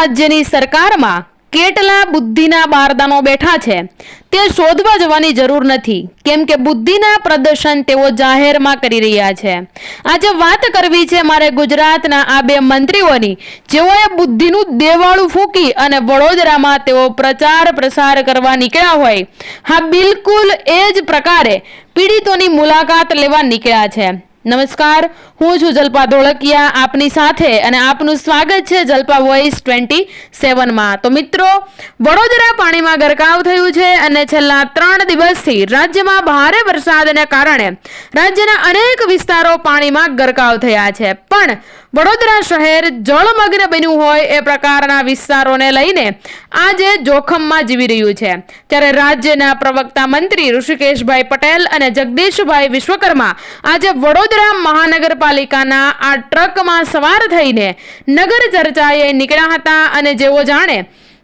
રાજ્યની સરકારમાં કેટલા બુદ્ધિના બારદાનો બેઠા છે તે શોધવા જવાની જરૂર નથી, કેમ કે બુદ્ધિના પ્રદર્શન તેઓ જાહેરમાં કરી રહ્યા છે. આજે વાત કરવી છે મારે ગુજરાતના આ બે મંત્રીઓની, જેઓએ બુદ્ધિનું દેવાળું ફૂંકી અને વડોદરામાં તેઓ પ્રચાર પ્રસાર કરવા નીકળ્યા હોય. હા, બિલકુલ એ જ પ્રકારે પીડિતોની મુલાકાત લેવા નીકળ્યા છે. નમસ્કાર, હું છું જલ્પા ધોળકિયા આપની સાથે અને આપનું સ્વાગત છે જલ્પા વોઇસ 27માં. તો મિત્રો, વડોદરા પાણીમાં ગરકાવ થયું છે અને છેલ્લા 3 દિવસથી રાજ્યમાં ભારે વરસાદને કારણે રાજ્યના અનેક વિસ્તારો પાણીમાં ગરકાવ થયા છે. પણ વડોદરા શહેર જળમગ્ન બન્યું હોય એ પ્રકારના વિસ્તારોને લઈને આજે જોખમમાં જીવી રહ્યું છે. ત્યારે રાજ્યના પ્રવક્તા મંત્રી ઋષિકેશભાઈ પટેલ અને જગદીશભાઈ વિશ્વકર્મા આજે વડોદરા મહાનગરપાલિકાના આ ટ્રકમાં સવાર થઈને નગર ચર્ચાએ નીકળ્યા હતા અને જેઓ જાણે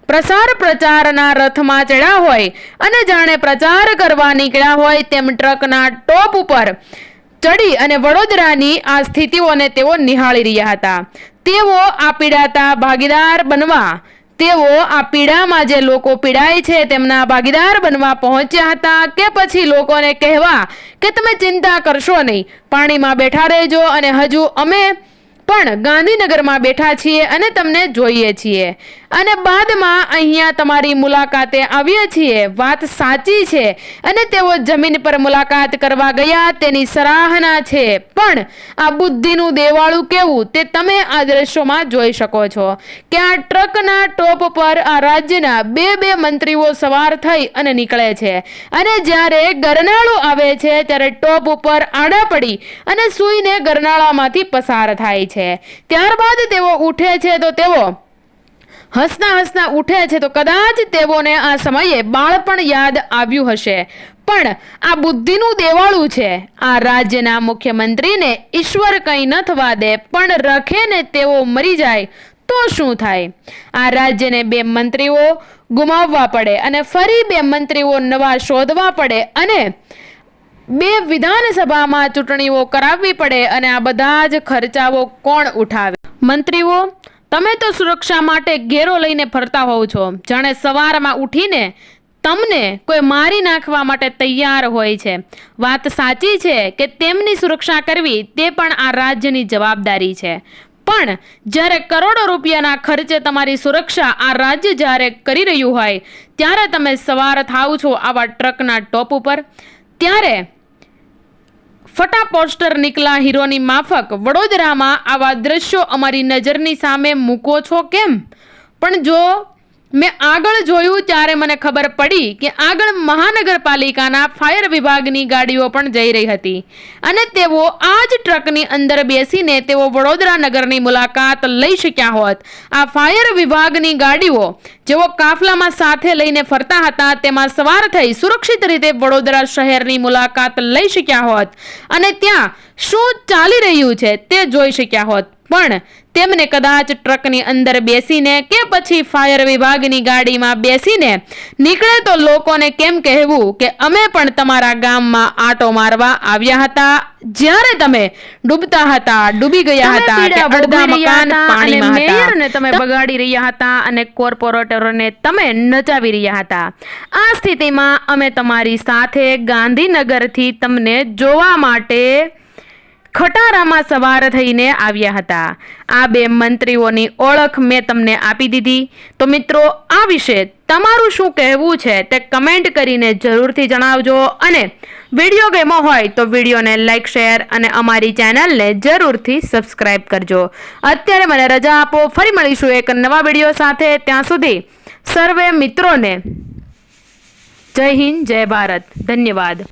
પ્રસાર પ્રચારના રથમાં ચડ્યા હોય અને જાણે પ્રચાર કરવા નીકળ્યા હોય તેમ ટ્રકના ટોપ ઉપર ચડી અને વડોદરાની આ સ્થિતિઓને તેઓ નિહાળી રહ્યા હતા. તેઓ આ પીડાતા ભાગીદાર બનવા, તેઓ આ પીડામાં જે લોકો પીડાય છે તેમના ભાગીદાર બનવા પહોંચ્યા હતા કે પછી લોકોને કહેવા કે તમે ચિંતા કરશો નહીં, પાણીમાં બેઠા રહેજો અને હજુ અમે પણ ગાંધીનગરમાં બેઠા છીએ અને તમને જોઈએ છીએ અને બાદમાં અહીંયા તમારી મુલાકાતે આવીએ છીએ. વાત સાચી છે અને તેઓ જમીન પર મુલાકાત કરવા ગયા તેની સરાહના છે. પણ આ બુદ્ધિનું દેવાળું કેવું તે તમે આ દ્રશ્યોમાં જોઈ શકો છો કે આ ટ્રકના ટોપ પર આ રાજ્યના બે મંત્રીઓ સવાર થઈ અને નીકળે છે અને જ્યારે ગરનાળું આવે છે ત્યારે ટોપ ઉપર આડા પડી અને સૂઈને ગરનાળામાંથી પસાર થાય છે. ત્યારબાદ તેઓ ઉઠે છે તો તેઓ હસતા ઉઠે છે તો કદાચ તેઓને આ સમયે બાળપણ યાદ આવ્યું હશે. પણ આ બુદ્ધિનું દેવાળું છે. આ રાજ્યના મુખ્યમંત્રીને ઈશ્વર કંઈ ન થવા દે પણ રખે ને તેઓ મરી જાય તો શું થાય? આ રાજ્યને 2 મંત્રીઓ ગુમાવવા પડે અને ફરી 2 મંત્રીઓ નવા શોધવા પડે અને 2 વિધાનસભામાં ચૂંટણીઓ કરાવવી પડે અને આ બધા જ ખર્ચાઓ કોણ ઉઠાવે? મંત્રીઓ, તમે તો સુરક્ષા માટે ઘેરો લઈને ફરતા હોવ છો, જાણે સવારમાં ઉઠીને તમને કોઈ મારી નાખવા માટે તૈયાર હોય છે. વાત સાચી છે કે તેમની સુરક્ષા કરવી તે પણ આ રાજ્યની જવાબદારી છે. પણ જ્યારે કરોડો રૂપિયાના ખર્ચે તમારી સુરક્ષા આ રાજ્ય જ્યારે કરી રહ્યું હોય ત્યારે તમે સવાર થાવ છો આવા ટ્રકના ટોપ ઉપર, ત્યારે ફટા પોસ્ટર નીકળા હીરોની માફક વડોદરામાં આવા દ્રશ્યો અમારી નજરની સામે મૂકો છો કેમ? પણ જો મેં આગળ જોયું ત્યારે મને ખબર પડી કે આગળ મહાનગરપાલિકાના ફાયર વિભાગની ગાડીઓ પણ જઈ રહી હતી અને તેઓ આ જ ટ્રકની અંદર બેસીને તેઓ વડોદરા નગરની મુલાકાત લઈ શક્યા હોત. આ ફાયર વિભાગની ગાડીઓ જેઓ કાફલામાં સાથે લઈને ફરતા હતા તેમાં સવાર થઈ સુરક્ષિત રીતે વડોદરા શહેરની મુલાકાત લઈ શક્યા હોત અને ત્યાં શું ચાલી રહ્યું છે તે જોઈ શક્યા હોત. પણ તેમને કદાચ ટ્રકની અંદર બેસીને કે પછી ફાયર વિભાગની ગાડીમાં બેસીને નીકળે તો લોકોને કેમ કહેવું કે અમે પણ તમારા ગામમાં આંટો મારવા આવ્યા હતા જ્યારે તમે ડૂબતા હતા, ડૂબી ગયા હતા, કે અડધા મકાન પાણીમાં હતા, મેયરને તમે બગાડી રહ્યા હતા અને કોર્પોરેટરોને તમે નચાવી રહ્યા હતા. આ સ્થિતિમાં અમે તમારી સાથે ગાંધીનગરથી તમને જોવા માટે ખટારામાં સવાર થઈને આવ્યા હતા. આ 2 મંત્રીઓની ઓળખ મેં તમને આપી દીધી. તો મિત્રો, આ વિશે તમારું શું કહેવું છે તે કમેન્ટ કરીને જરૂરથી જણાવજો અને વિડીયો ગમ્યો હોય તો વિડીયોને લાઈક, શેર અને અમારી ચેનલને જરૂરથી સબસ્ક્રાઈબ કરજો. અત્યારે મને રજા આપો, ફરી મળીશું એક નવા વિડીયો સાથે. ત્યાં સુધી સર્વે મિત્રોને જય હિન્દ, જય ભારત, ધન્યવાદ.